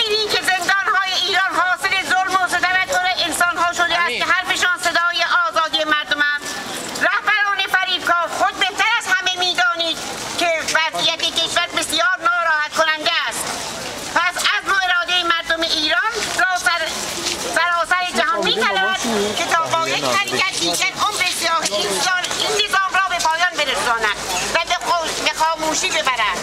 می‌بینید که زندان‌های ایران حاصل ظلم و ستمکار انسان‌ها شده است که حرفشان صدای آزادی مردم است. رهبران فریبکار خود بهتر از همه می‌دانید که وضعیت کشور بسیار ناراحت کننده است. پس عزم و اراده مردم ایران را سراسر جهان می‌طلبد که تا با یک حرکت دیگر عمر سیاسی این نظام را به پایان برساند و به خاموشی ببرد.